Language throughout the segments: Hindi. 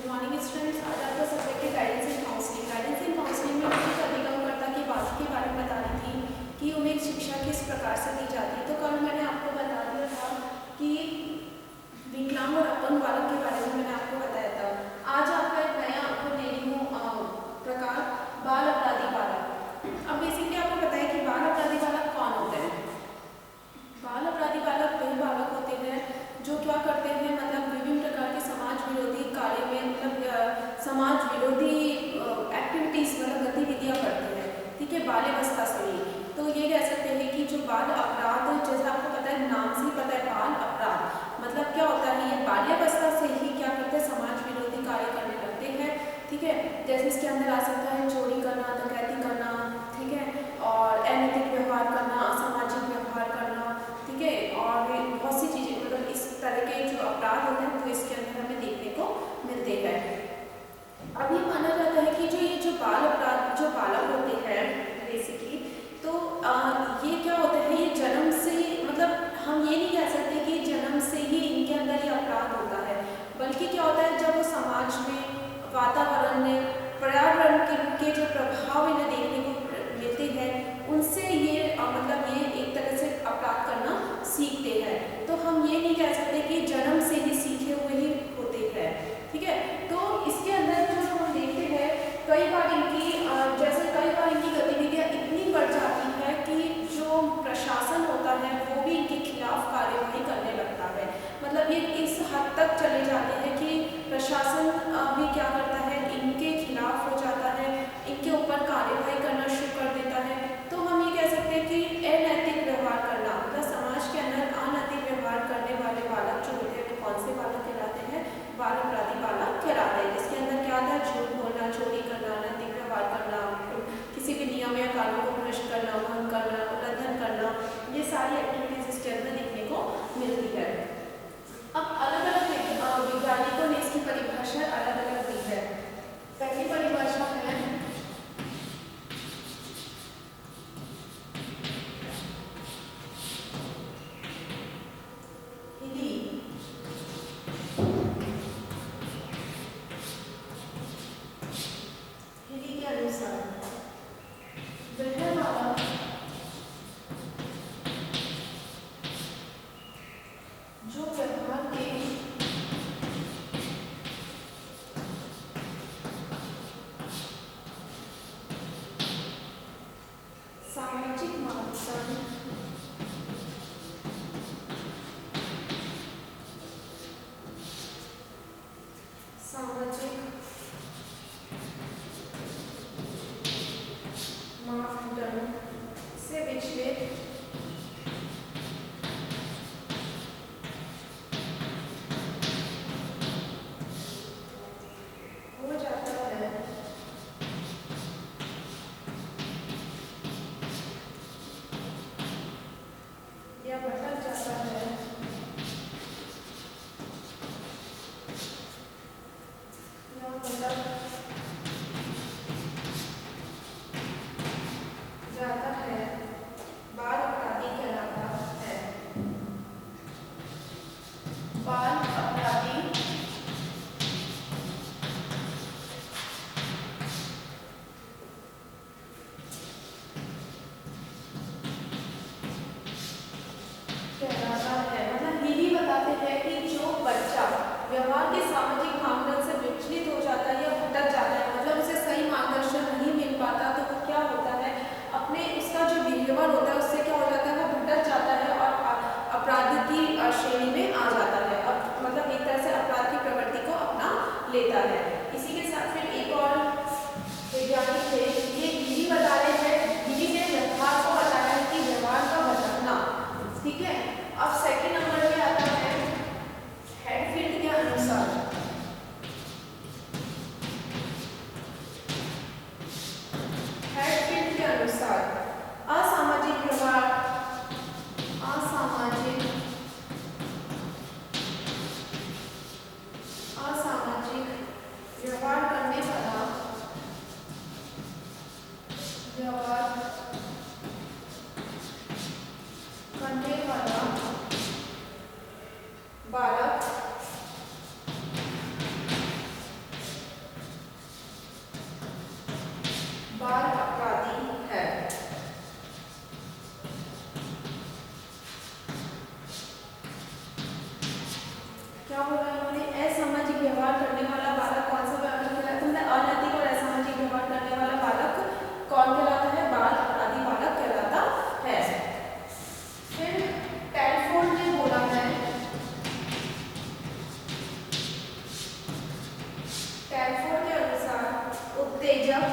Good morning students. आज आपका सब्जेक्ट है guidance and counselling. Guidance and counselling में मैं अधिगमकर्ता की बात के बारे में बता रही थी कि उन्हें शिक्षा किस प्रकार से दी जाती है। तो कल मैंने आपको बता दिया था कि विकलांग और अपंग बालक के बारे में मैंने आपको बताया था। आज आपका एक नया आपको ले रही हूँ प्रकार बाल अपराधी बालक। अब बेसिकली आपको पता है कि बाल अपराधी बालक कौन होते हैं। बाल अपराधी बालक वही बालक होते हैं जो क्या करते हैं, मतलब विभिन्न प्रकार के समाज विरोधी कार्य में, मतलब समाज विरोधी एक्टिविटीज मतलब गतिविधियां करते हैं। ठीक है, बाल्यावस्था से ही तो ये कह सकते हैं कि जो बाल अपराध, जैसे आपको पता है नाम से ही पता है बाल अपराध मतलब क्या होता है, ये बाल्यावस्था से ही क्या करते हैं, समाज विरोधी कार्य करने लगते हैं। ठीक है, जैसे इसके अंदर आ सकता है चोरी करना, डकैती करना, ठीक है, और अनैतिक व्यवहार करना, असामाजिक व्यवहार करना, ठीक है, और बहुत सी चीजें, मतलब इस तरह के जो अपराध होते हैं तो इसके अंदर हमें देखने को मिलते हैं। अभी माना जाता है कि जो बाल अपराध जो बालक होते हैं बेसिकली, तो ये क्या होता है, ये जन्म से, मतलब हम ये नहीं कह सकते कि जन्म से ही इनके अंदर ये अपराध होता है, बल्कि क्या होता है जब वो समाज में, वातावरण में, पर्यावरण के जो प्रभाव इन्हें देखने को मिलते हैं उनसे ये मतलब ये एक तरह से अपराध करना सीखते हैं। तो हम ये नहीं कह सकते कि जन्म से ही सीखे हुए ही होते हैं। ठीक है, तो इसके अंदर जो हम देखते हैं कई बार इनकी गतिविधियां इतनी बढ़ जाती है कि जो प्रशासन होता है वो भी इनके खिलाफ कार्यवाही करने लगता है। मतलब ये इस हद तक चले जाते हैं कि प्रशासन भी क्या करता है, इनके खिलाफ हो जाता है, इनके ऊपर कार्यवाही करना शुरू कर देता है। तो हम ये कह सकते हैं कि अनैतिक व्यवहार करना, मतलब समाज के अंदर अनैतिक व्यवहार करने वाले बालक जो होते हैं वो कौन से बालक कहलाते हैं, बाल अपराधी बालक कहलाते हैं। जिसके अंदर क्या आता है, झूठ बोलना, चोरी करना, अनैतिक व्यवहार करना, किसी भी नियम या कानून को भ्रष्ट करना, भंग करना, उल्लंघन करना, ये सारी एक्टिविटीज इसके अंदर देखने को मिलती है। अब अलग अलग वैज्ञानिकों ने इसकी परिभाषा अलग अलग दी है। पहली परिभाषा है हिली के अनुसार वह बालक जो व्यवहार के सामाजिक मानदंड से विचलित हो जाता है या भटक जाता है, या भटक जाता है, बाल अपराधी कहलाता है। बाल अपराधी कहलाता है, मतलब ये भी बताते हैं कि जो बच्चा व्यवहार के सामाजिक मानदंड से विचलित हो जाता है या भटक जाता है, मतलब उसे सही मार्गदर्शन नहीं मिल पाता, तो वो क्या होता है, अपने उसका जो बिहेवियर होता है उससे क्या हो जाता है, वो भटक जाता है और अपराधी की श्रेणी में आ जाता है। अब मतलब एक तरह से अपराध की प्रवृत्ति को अपना लेता है। इसी के साथ फिर एक और वैज्ञानिक थे, ये गिरी बता रहे हैं, गिरी ने व्यवहार को बताया है कि व्यवहार का भटकना। ठीक है, अब सेकंड नंबर पे आता है हेडफील्ड के अनुसार असामाजिक व्यवहार, असामाजिक कैलफोर्ड के अनुसार उत्तेजक,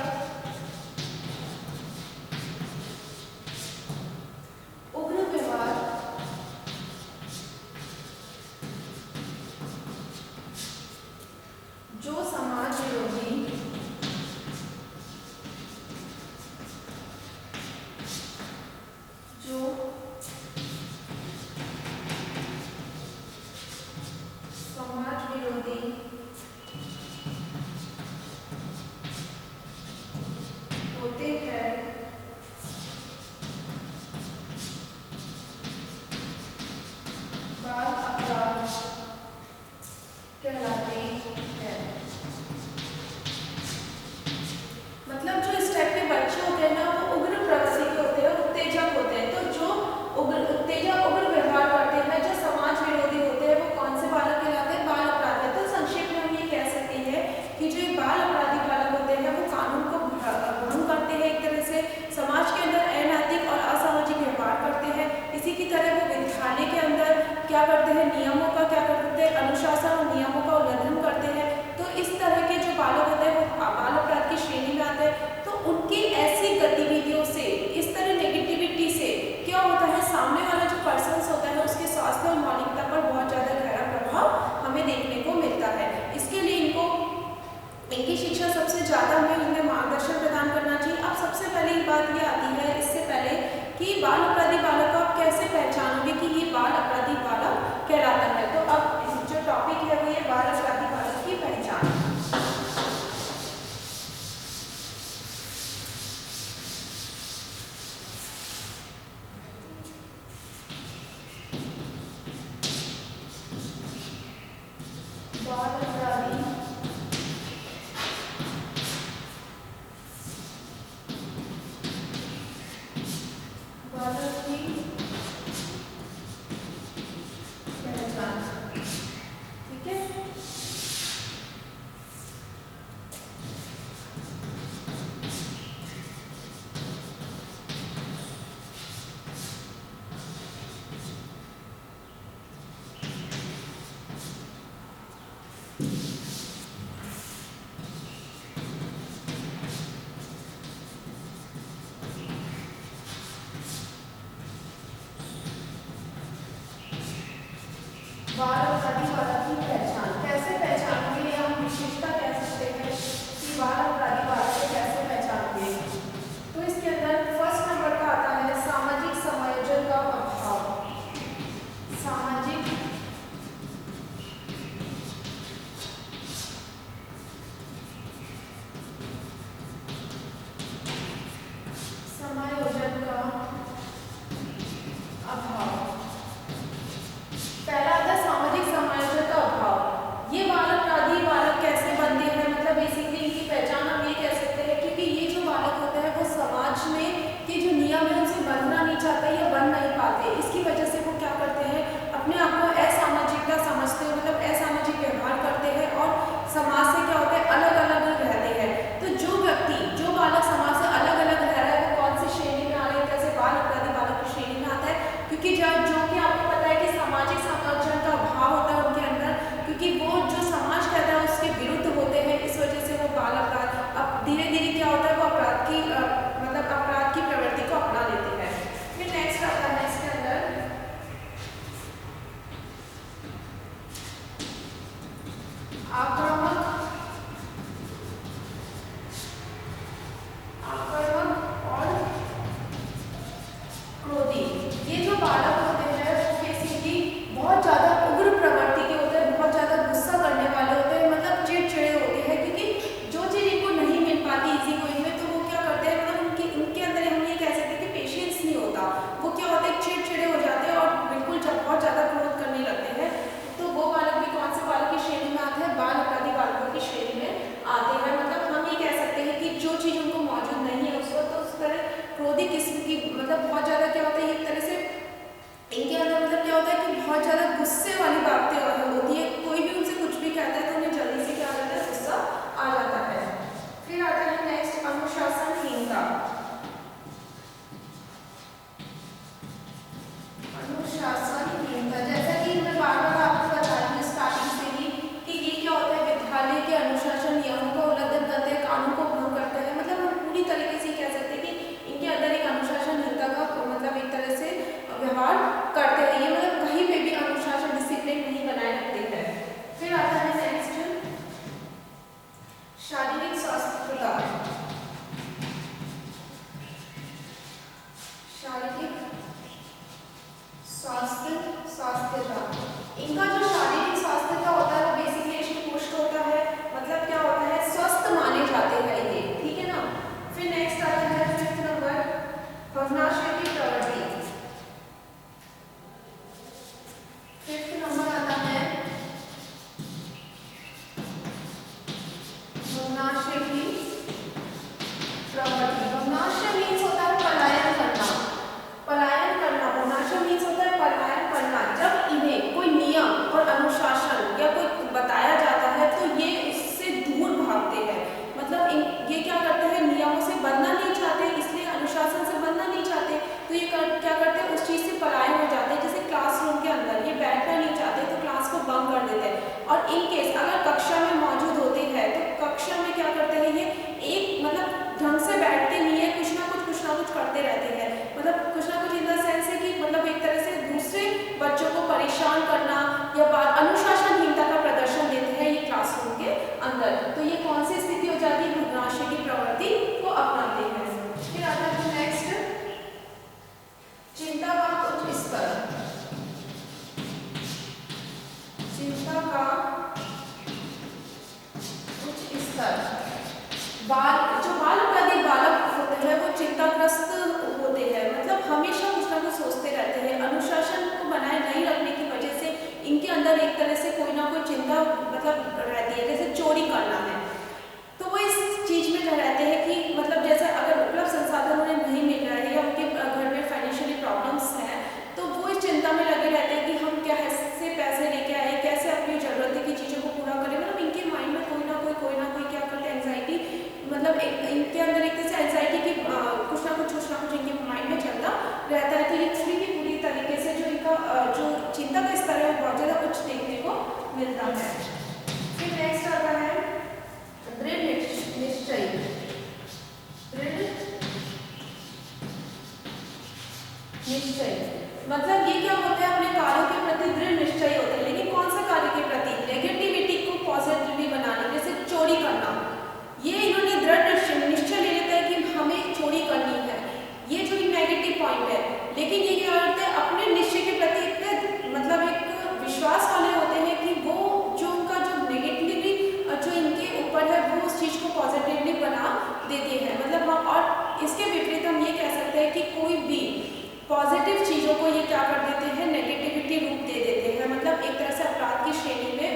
उग्र व्यवहार, जो समाज विरोधी, जो समाज विरोधी होते हैं, बाल अपराध कहलाते हैं। मतलब जो इस टाइप के बच्चे होते हैं ना, वो उग्र प्रवृत्ति के होते हैं, उत्तेजक होते हैं। तो जो उत्तेजक उग्र व्यवहार करते हैं, जो समाज विरोधी होते हैं, वो कौन से बालक कहलाते हैं? बाल अपराधी। तो संक्षेप में हम ये कह सकते हैं कि जो बाल अपराधी बालक होते हैं, वो कानून को भंग करते हैं, एक तरह से समाज के अंदर अनैतिक और असामाजिक व्यवहार करते हैं। इसी की तरह वो विद्यालय के अंदर क्या करते हैं? नियमों का क्या करते हैं? अनुशासन और नियमों का उल्लंघन करते हैं। तो इस तरह के जो बालक होते हैं, वो बाल अपराध की श्रेणी में आते हैं। तो उनकी ऐसी गतिविधियों से, इस तरह नेगेटिविटी से क्या होता है? सामने वाला जो पर्सन होता है, उसके स्वास्थ्य और मौलिकता पर बहुत ज़्यादा गहरा प्रभाव हमें देखने को मिलता है। इसके लिए इनकी शिक्षा सबसे ज़्यादा हमें इन्हें मार्गदर्शन प्रदान करना चाहिए। अब सबसे पहली बात ये आती है इससे पहले कि बाल अपराधी बालक को आप कैसे पहचानोगे कि ये बाल अपराधी बालक कहलाता है। तो अब जो टॉपिक है वो ये बाल अपराधी बालक की पहचान। बाल अपराधी बालक सर, जो बाल अपराधी बालक होते हैं वो चिंताग्रस्त होते हैं, मतलब हमेशा कुछ ना कुछ सोचते रहते हैं। अनुशासन को बनाए नहीं रखने की वजह से इनके अंदर एक तरह से कोई ना कोई चिंता मतलब रहती है, जैसे चोरी करना है तो वो इस चीज में रहते हैं कि मतलब जैसे अगर उपलब्ध संसाधन उन्हें नहीं मिल रहा है या उनके घर में फाइनेंशियली प्रॉब्लम्स हैं तो वो इस चिंता में लगे रहते हैं कि हम कैसे पैसे लेके आए, कैसे अपनी जरूरत की चीज़ों को पूरा करें। मतलब इनके माइंड में कोई ना कोई क्या करते हैं, एंजाइटी, मतलब इनके अंदर एक तरह से एंजाइटी की कुछ ना कुछ इनके माइंड में चलता रहता है। तो ये पूरी तरीके से जो इनका जो चिंता का स्तर है वो बहुत ज़्यादा उच्च देखने को मिलता है। फिर नेक्स्ट आता है दृढ़ निश्चय। मतलब ये क्या होता है, अपने कार्यों के प्रति दृढ़ निश्चय होते हैं, लेकिन कौन सा कार्य के प्रति, नेगेटिविटी को पॉजिटिवली बनाने, जैसे चोरी करना, ये इन्होंने दृढ़ निश्चय ले लेता है कि हमें चोरी करनी है, ये जो नेगेटिव पॉइंट है। लेकिन ये क्या करते हैं, अपने निश्चय के प्रति इतने मतलब एक विश्वास वाले होते हैं कि वो जो उनका जो नेगेटिवली जो इनके ऊपर है वो उस चीज़ को पॉजिटिवली बना देते हैं। मतलब हम, और इसके विपरीत हम ये कह सकते हैं कि कोई भी पॉजिटिव चीज़ों को ये क्या कर देते हैं, नेगेटिविटी रूप दे देते हैं। मतलब एक तरह से अपराध की श्रेणी में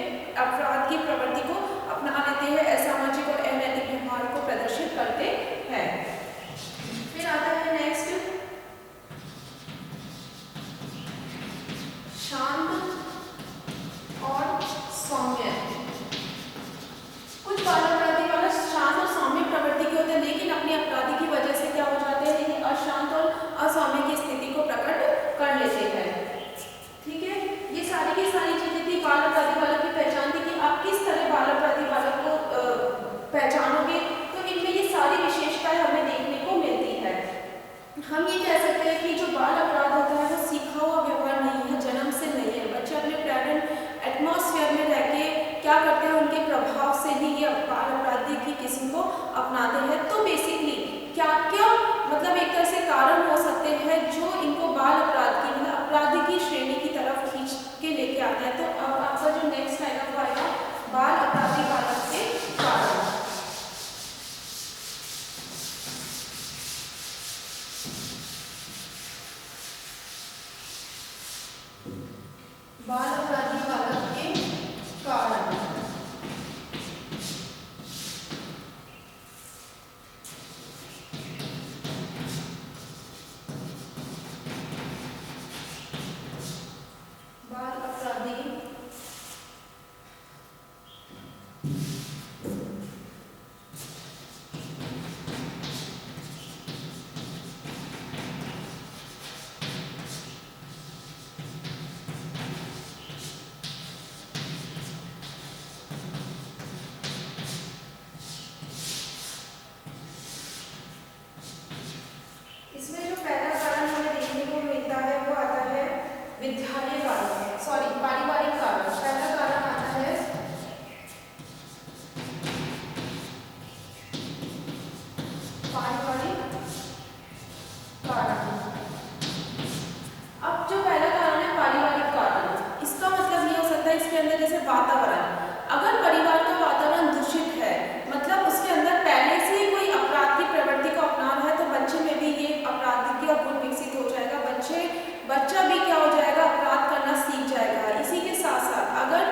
अपराध की प्रवृत्ति को अपना लेते हैं, असामाजिक और अनैतिक व्यवहार को प्रदर्शित करते हैं। फिर आता है नेक्स्ट शांत और सौम्य। कुछ बाल अपराधी वाला शांत और सौम्य प्रवृत्ति के होते हैं, लेकिन अपनी अपराधी की वजह से क्या हो जाते हैं, ये अशांत और असौम्य की स्थिति को प्रकट कर लेते हैं। ठीक है, ये सारी की सारी चीजें थी बाल अपराधी बालक की पहचान थी कि आप किस तरह बाल अपराधी बालक को पहचानोगे। तो इनमें ये सारी विशेषताएं हमें देखने को मिलती है। हम ये कह सकते हैं कि जो बाल अपराध होता है वो सीखा हुआ व्यवहार नहीं है, जन्म से नहीं है। बच्चे अपने पेरेंट एटमॉस्फेयर में रह के क्या करते हैं, उनके प्रभाव से ही ये बाल अपराधी की किस्म को अपनाते हैं। तो बेसिकली क्या क्या मतलब एक तरह से कारण हो सकते हैं जो इनको बाल अपराध की मतलब अपराधी की श्रेणी की तरफ खींच के लेके आता है। तो अब आपका जो नेक्स्ट आएगा वो आएगा बाल अपराधी बालक के कारण। बाल अपराधी बालक के कारण। बाल अपराधी इसमें जो पहला कारण हमें देखने को मिलता है वो आता है विद्यालय कारण, सॉरी पारिवारिक कारण। पहला कारण आता है पारिवारिक कारण। अब जो पहला कारण है पारिवारिक कारण, इसका मतलब ये हो सकता है इसके अंदर जैसे वातावरण, अगर परिवार का वातावरण दूषित है, मतलब उसके अंदर पहले से ही कोई अपराध की प्रवृत्ति को अपना रहा है, तो बच्चे में भी ये अपराधी का गुण विकसित हो जाएगा। बच्चा भी क्या हो जाएगा, अपराध करना सीख जाएगा। इसी के साथ साथ अगर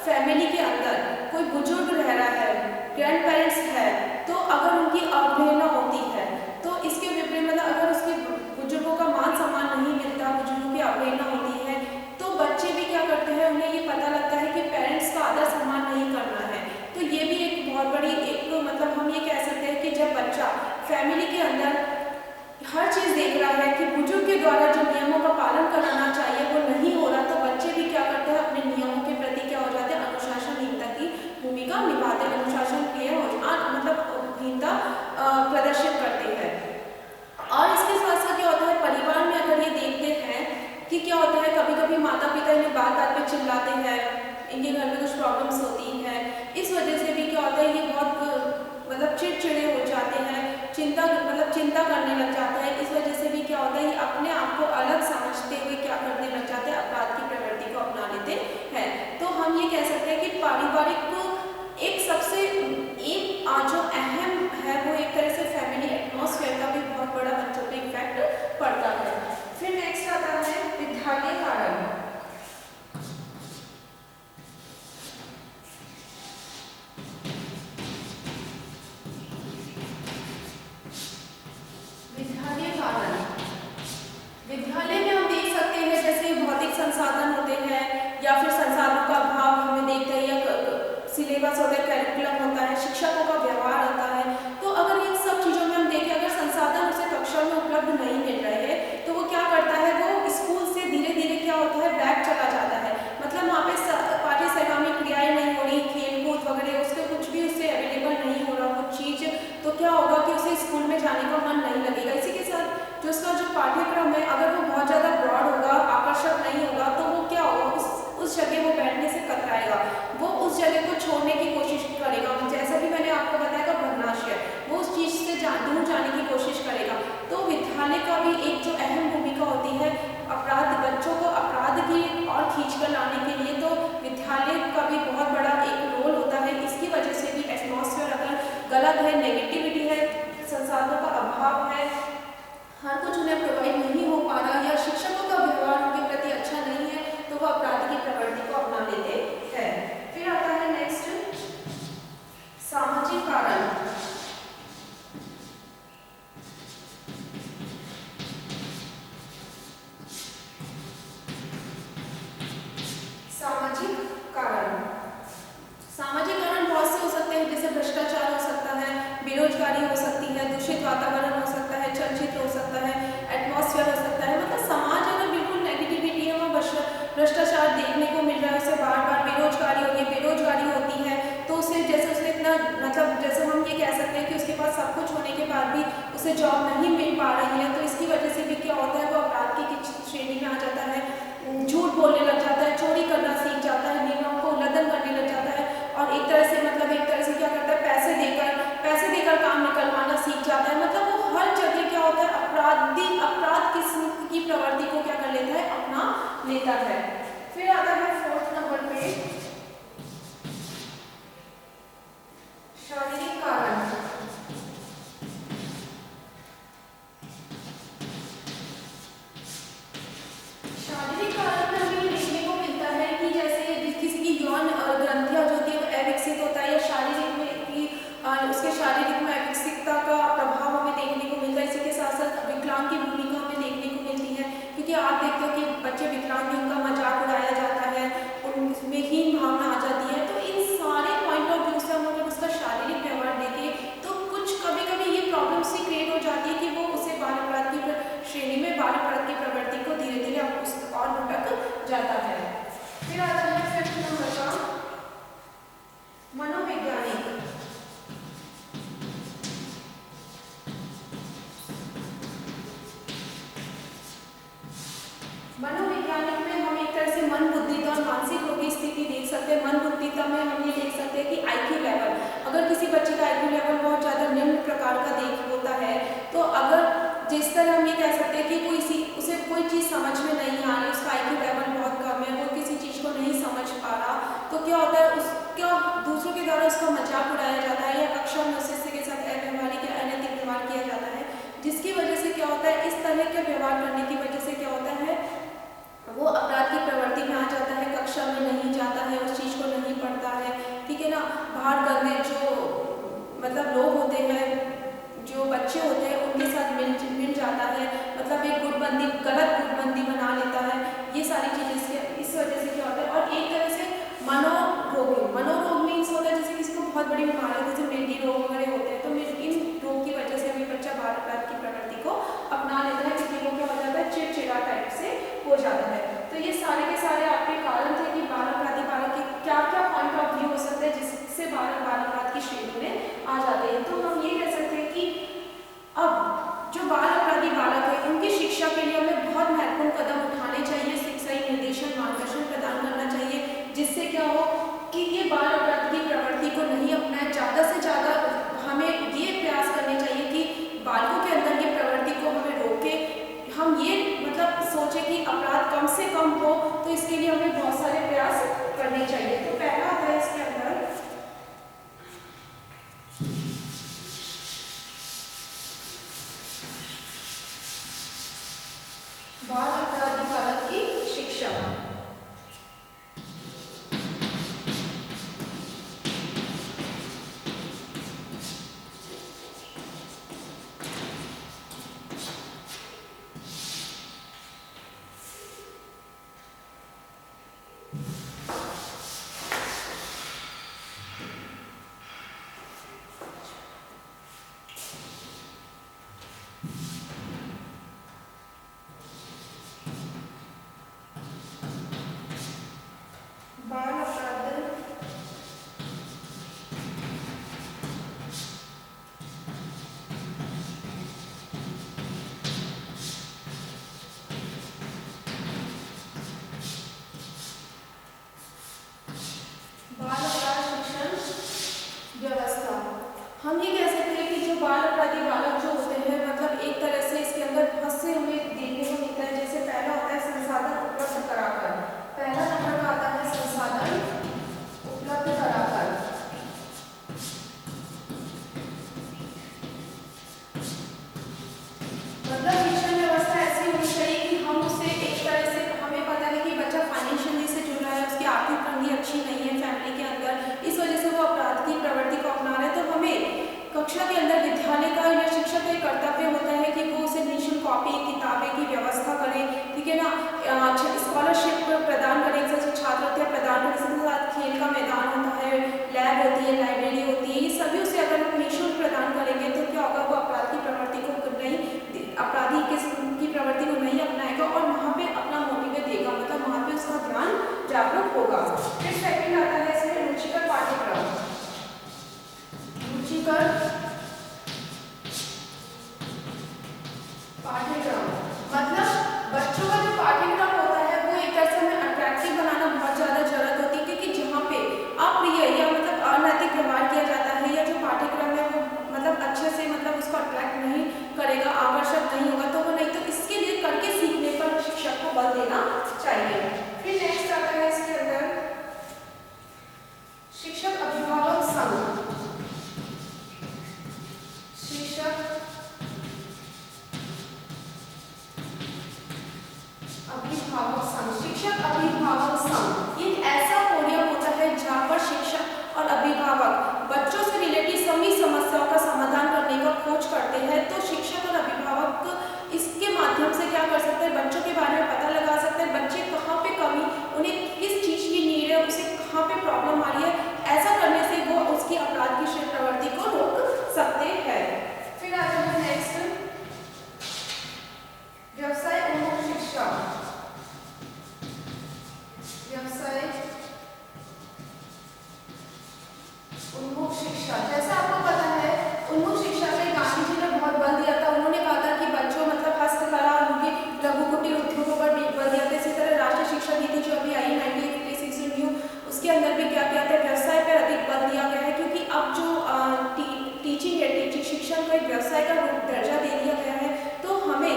फैमिली के अंदर कोई बुजुर्ग रह रहा है, ग्रैंड पेरेंट्स है, तो अगर उनकी अवहेलना होती है तो इसके विपरीत मतलब अगर उसके बुजुर्गों का मान सम्मान नहीं मिलता, बुजुर्गों की अवहेलना होती है, तो बच्चे भी क्या करते हैं, उन्हें ये पता लगता है कि पेरेंट्स का आदर सम्मान नहीं करना है। तो ये भी एक बहुत बड़ी एक मतलब हम ये कह सकते हैं कि जब बच्चा फैमिली के अंदर हर चीज़ देख रहा है कि बुजुर्ग के द्वारा जो नियमों का पालन कराना चाहिए वो नहीं हो रहा, तो बच्चे भी क्या करते हैं, अपने नियमों के प्रति क्या हो जाते हैं, अनुशासनहीनता की भूमिका निभाते हैं, अनुशासन के मतलब हीनता प्रदर्शित करते हैं। और इसके साथ साथ क्या होता है, परिवार में अगर ये देखते हैं कि क्या होता है, कभी कभी माता पिता इन्हें बात बात पे चिल्लाते हैं, इनके घर में कुछ प्रॉब्लम्स होती हैं, इस वजह से भी क्या होता है, ये बहुत मतलब चिड़चिड़े हो जाते हैं, चिंता करने लग जाते हैं। इस वजह से भी क्या होता है, ये अपने आप को अलग समझते हुए क्या करने आता है विद्यालय कारण। विद्यालय कारण, विद्यालय में हम देख सकते हैं जैसे भौतिक संसाधन होते हैं या फिर संसाधनों का अभाव हमें देखते हैं, या सिलेबस होता है, कैरिकुलम होता है, शिक्षकों का व्यवहार होता है। तो अगर इन सब चीज़ों में हम देखें, अगर संसाधन उसे कक्षा में उपलब्ध नहीं मिल रहे हैं तो वो क्या करता है, वो स्कूल से धीरे धीरे क्या होता है, बैक चला जाता है। मतलब वहाँ पे पाठ्य सेवा में क्रियाएं नहीं हो रही, खेल कूद वगैरह उसके कुछ भी उससे अवेलेबल नहीं हो रहा कुछ चीज़, तो क्या होगा कि उसे स्कूल में जाने का मन नहीं लगेगा। इसी के साथ जो उसका जो पाठ्यक्रम है अगर वो बहुत ज़्यादा ब्रॉड होगा, आकर्षक नहीं होगा, तो वो क्या होगा, उस जगह वो बैठने से कतराएगा, वो उस जगह को छोड़ने की कोशिश करेगा। जैसा कि मैंने आपको बताया भग्नाशय, वो उस चीज़ से दूर जाने की कोशिश करेगा। तो विद्यालय का भी एक जो अहम भूमिका होती है अपराध, बच्चों को अपराध की और खींच कर लाने के लिए, तो विद्यालय का भी बहुत बड़ा एक रोल होता है। इसकी वजह से भी एटमॉस्फेयर अगर गलत है, नेगेटिविटी है, संसाधनों का अभाव है, हर कुछ उन्हें प्रोवाइड नहीं हो पा रहा, या शिक्षकों का व्यवहार उनके प्रति अच्छा नहीं है, तो वो अपराध की प्रवृत्ति को अपना लेते हैं। फिर आता है नेक्स्ट सामाजिक कारण। सामाजिक कारण, सामाजिक कारण बहुत से हो सकते हैं, जैसे भ्रष्टाचार हो सकता है, बेरोजगारी हो सकती है, दूषित वातावरण हो सकता है, चलचित्र हो सकता है, एटमॉस्फेयर हो सकता है। मतलब समाज अगर बिल्कुल नेगेटिविटी है, वहाँ भ्रष्टाचार देखने को मिल रहा है, उसे बार बार बेरोजगारी हो रही है, बेरोजगारी होती है तो उसे जैसे उसे इतना, मतलब जैसे हम ये कह सकते हैं कि उसके पास सब कुछ होने के बाद भी उसे जॉब नहीं मिल पा रही है, तो इसकी वजह से भी क्या होता है, वो अपराध की श्रेणी में आ जाता है, झूठ बोलने लग जाता है, चोरी करना सीख जाता है, नियमों को उल्लंघन करने लग जाता है, और एक तरह से मतलब एक तरह से क्या करता है, पैसे देकर काम निकलवाना सीख जाता है। मतलब वो हर जगह क्या होता है, अपराध किस्म की प्रवृत्ति को क्या कर लेता है, अपना लेता है। फिर आता है 4th नंबर पे शारीरिक कारण। शारीरिक कारण में हमें देखने को मिलता है कि जैसे किसी की यौन ग्रंथियां जो होती है वो अविकसित होता है, या शारीरिक में की उसके शारीरिक में अविकसितता का प्रभाव हमें देखने को मिलता है। इसी के साथ साथ विकलांग की भूमिका हमें देखने को मिलती है, क्योंकि आप देखते हो कि बच्चे विकलांग हैं, उनका मजाक उड़ाया जाता है, उनमें हीन भावना आ जाती है। तो इन सारे पॉइंट ऑफ व्यू से हम अगर उसका शारीरिक व्यवहार देखें तो कुछ कभी कभी ये प्रॉब्लम्स ही क्रिएट हो जाती है कि वो उसे बाल अपराध की श्रेणी में, बाल अपराध की प्रवृत्ति को धीरे धीरे और भटक जाता है। फिर आता है 5th नंबर का मनोवैज्ञानिक। मनोवैज्ञानिक में हम एक तरह से मन बुद्धिता और मानसिक रोग की स्थिति देख सकते हैं। मन बुद्धिता में हम ये देख सकते हैं कि आईक्यू लेवल, अगर किसी बच्चे का आईक्यू लेवल बहुत ज़्यादा निम्न प्रकार का होता है, तो अगर जिस तरह हम ये कह सकते हैं कि उसे कोई चीज़ समझ में नहीं आ रही, उसका आईक्यू लेवल बहुत कम है, वो किसी चीज़ को नहीं समझ पा रहा, तो क्या होता है, उसका दूसरों के द्वारा उसका मजाक उड़ाया जाता है, या कक्षा में उससे के साथ अव्यवहारिक या अनैतिक व्यवहार किया जाता है, जिसकी वजह से क्या होता है, इस तरह के व्यवहार करने की वजह से क्या होता है, वो अपराध की प्रवृत्ति में आ जाता है, कक्षा में नहीं जाता है, उस चीज़ को नहीं पढ़ता है, ठीक है ना। बाहर गंदे जो मतलब लोग होते हैं, जो बच्चे होते हैं, उनके साथ मिल जाता है, मतलब एक गलत गुटबंदी बना लेता है। ये सारी चीज़ें इस वजह से क्या होता है। और एक तरह से मनोरोग मीन्स होता है जैसे किसी को बहुत बड़ी बीमारी, जैसे मेडी रोग वगैरह होते हैं, तो इन रोग की वजह से भी बच्चा बाल अपराध की प्रवृत्ति को अपना लेता है, क्योंकि वो क्या हो जाता है, चिड़चिड़ा टाइप से हो जाता है। तो ये सारे के सारे आपके कारण थे कि बाल अपराधी बालक के क्या क्या पॉइंट ऑफ व्यू हो सकते हैं जिससे बाल अपराध की श्रेणी में आ जाते हैं। तो हम ये कह सकते हैं कि अब जो बाल अपराधी बालक है, उनकी शिक्षा के लिए हमें बहुत महत्वपूर्ण कदम उठाने चाहिए, शिक्षा निर्देशन मार्गदर्शन प्रदान करना चाहिए, जिससे क्या हो कि ये बाल अपराध की प्रवृत्ति को नहीं अपनाए। ज़्यादा से ज़्यादा हमें ये प्रयास करने चाहिए कि बालकों के अंदर ये प्रवृत्ति को हमें रोके, हम ये मतलब सोचें कि अपराध कम से कम हो, तो इसके लिए हमें बहुत सारे प्रयास करने चाहिए। तो पहला आता है इसके अंदर बाल अपराध रुचिकर पाठ्यक्रम, मतलब बच्चों का जो पाठ्यक्रम होता है वो एक तरह से हमें अट्रैक्टिव बनाना बहुत ज़्यादा जरूरत होती है, क्योंकि जहाँ पे अप्रिय या मतलब अनैतिक व्यवहार किया जाता है या जो पाठ्यक्रम है वो मतलब अच्छे से मतलब उसको अट्रैक्ट नहीं करेगा, आकर्षक नहीं होगा, तो वो नहीं, तो इसके लिए करके सीखने पर शिक्षक को बल देना चाहिए। फिर नेक्स्ट आता है इसके अंदर शिक्षक अभिभावक संघ। शिक्षक अभिभावक संघ, शिक्षक अभिभावक संघ ये ऐसा फोरम होता है जहाँ पर शिक्षक और अभिभावक बच्चों से रिलेटेड सभी समस्याओं का समाधान करने का खोज करते हैं। तो शिक्षक और अभिभावक इसके माध्यम से क्या कर सकते हैं, बच्चों के बारे में पता लगा सकते हैं, बच्चे कहाँ पे कमी, उन्हें किस चीज़ की नीड है, उसे कहाँ पे प्रॉब्लम आ रही है, ऐसा करने से वो उसकी अपराध की प्रवृत्ति को रोक सकते हैं। फिर आता है नेक्स्ट व्यवसाय उन्मुख शिक्षा। व्यवसाय उन्मुख शिक्षा, जैसा आपको पता है उन्मुख शिक्षा पे गांधी जी ने बहुत बल दिया था। उन्होंने कहा था कि बच्चों मतलब हस्तकला और उनके लघु कुटीर उद्योगों पर बल दिया था। इसी तरह राष्ट्रीय शिक्षा नीति जो अभी आई 1986 न्यू, उसके अंदर भी क्या किया था, व्यवसाय पर अधिक बल दिया गया है, क्योंकि अब जो टीचिंग है, टीचिंग शिक्षण को एक व्यवसाय का दर्जा दे दिया गया है। तो हमें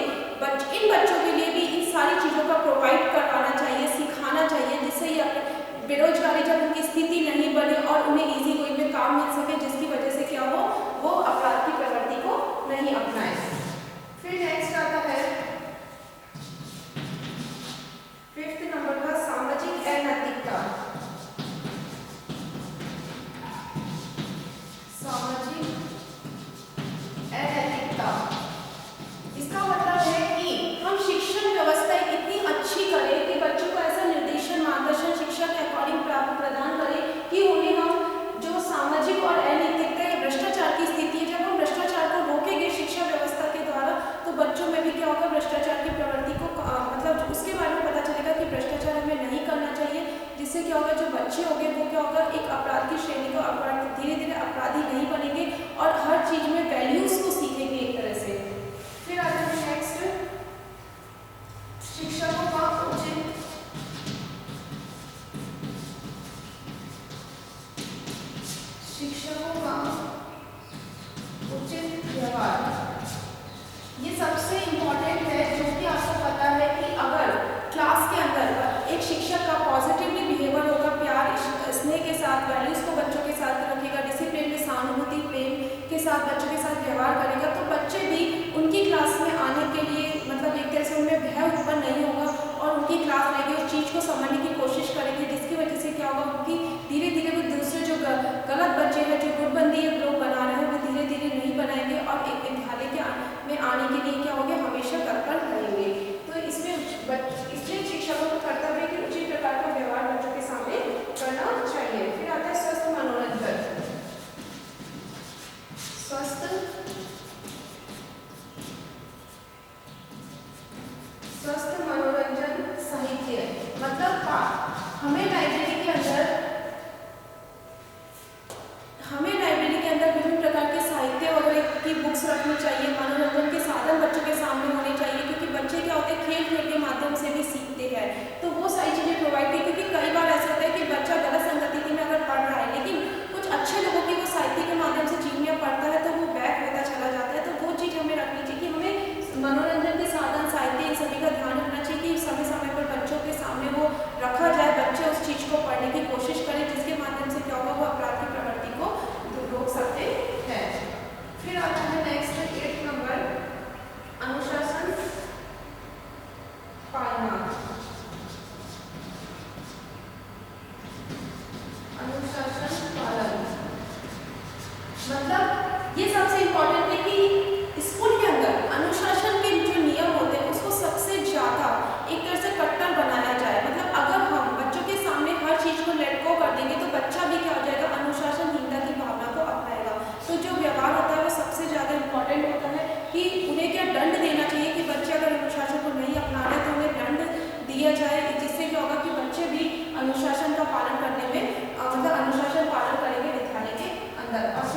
इन बच्चों के लिए भी इन सारी चीज़ों का प्रोवाइड करवाना चाहिए, सिखाना चाहिए, जिससे ये बेरोजगारी जब उनकी स्थिति नहीं बने और उन्हें इजी वे में काम मिल सके, जिसकी वजह से क्या हो, वो अपराध की प्रवृत्ति को नहीं अपनाए। फिर नेक्स्ट आता है 5th नंबर का सामाजिक अनैतिकता। सामाजिक अनैतिकता, इसका मतलब है कि हम शिक्षण व्यवस्था इतनी अच्छी करें कि बच्चों को ऐसा निर्देशन, मार्गदर्शन शिक्षा के अकॉर्डिंग प्रदान करें कि उन्हें हम जो सामाजिक और अनैतिकता या भ्रष्टाचार की स्थिति है, जब हम भ्रष्टाचार को रोकेंगे शिक्षा व्यवस्था के द्वारा, तो बच्चों में भी क्या होगा, भ्रष्टाचार की प्रवृत्ति को मतलब उसके बारे में पता चलेगा कि भ्रष्टाचार हमें नहीं करना चाहिए, जिससे क्या होगा, जो बच्चे होंगे वो क्या होगा, एक अपराध की श्रेणी को धीरे धीरे अपराधी नहीं बनेंगे और हर चीज में वैल्यूज को सीखेंगे एक तरह से। फिर आता है नेक्स्ट शिक्षकों का उचित व्यवहार, ये सबसे इम्पोर्टेंट है, जो कि आपको पता है कि अगर क्लास के अंदर एक शिक्षक का पॉजिटिवली बिहेवियर होगा, प्यार स्नेह के साथ, वैल्यूज को बच्चों के साथ रखेगा, डिसिप्लिन में सहानुभूति प्रेम के साथ बच्चों के साथ व्यवहार करेगा, तो बच्चे भी उनकी क्लास में आने के लिए मतलब एक तरह से उनमें भय उत्पन्न नहीं होगा और उनकी क्लास लेके उस चीज़ को समझने की कोशिश करेंगे, जिसकी वजह से क्या होगा, उनकी धीरे धीरे वो दूसरे जो गलत बच्चे हैं, जो गुटबंदी लोग बना रहे हैं, वो धीरे धीरे नहीं बनाएंगे और एक विद्यालय में आने के लिए क्या होंगे, हमेशा तत्पर रहेंगे। तो इसमें शिक्षकों का कर्तव्य कि उचित प्रकार का व्यवहार बच्चों के सामने करना चाहिए। फिर आता है स्वस्थ मनोरंजन। स्वस्थ मनोरंजन साहित्य, मतलब हमें लाइब्रेरी के अंदर विभिन्न प्रकार के साहित्य वगैरह की बुक्स रखनी चाहिए, मनोरंजन के साधन बच्चों के सामने होने चाहिए, क्योंकि बच्चे क्या होते हैं, खेल खेल के माध्यम से भी सीखते हैं, तो वो सारी चीज़ें प्रोवाइड की, क्योंकि कई बार ऐसा होता है कि बच्चा गलत संगति में अगर पढ़ रहा है, लेकिन कुछ अच्छे लोगों की वो साहित्य के माध्यम से चीज में पढ़ता है, तो वो बैक होता चला जाता है, तो वो चीज़ हमें रखनी चाहिए कि हमें मनोरंजन के साधन साहित्य इन सभी का ध्यान रखना चाहिए कि समय समय पर बच्चों के सामने वो रखा जाए, बच्चे उस चीज़ को पढ़ने की कोशिश करें, जिसके माध्यम से क्या होगा, वो अपराध की प्रवृत्ति को रोक सकते हैं। फिर आता है नेक्स्ट 8th नंबर अनुशासन पालना। अनुशासन पालन, मतलब ये सबसे इम्पोर्टेंट है कि स्कूल के अंदर अनुशासन के जो नियम होते हैं उसको सबसे ज़्यादा एक तरह से कट्टर बनाया जाए। मतलब अगर हम बच्चों के सामने हर चीज़ को लेट गो कर देंगे तो बच्चा भी क्या हो जाएगा, अनुशासनहीनता की भावना को अपनाएगा। तो जो व्यवहार होता है वो सबसे ज़्यादा इम्पोर्टेंट होता है कि उन्हें क्या दंड देना चाहिए कि बच्चे अगर अनुशासन को नहीं अपना रहे तो उन्हें दंड दिया जाए, जिससे क्या होगा कि बच्चे भी अनुशासन का पालन करने में मतलब अनुशासन पालन करेंगे विद्यालय के अंदर। और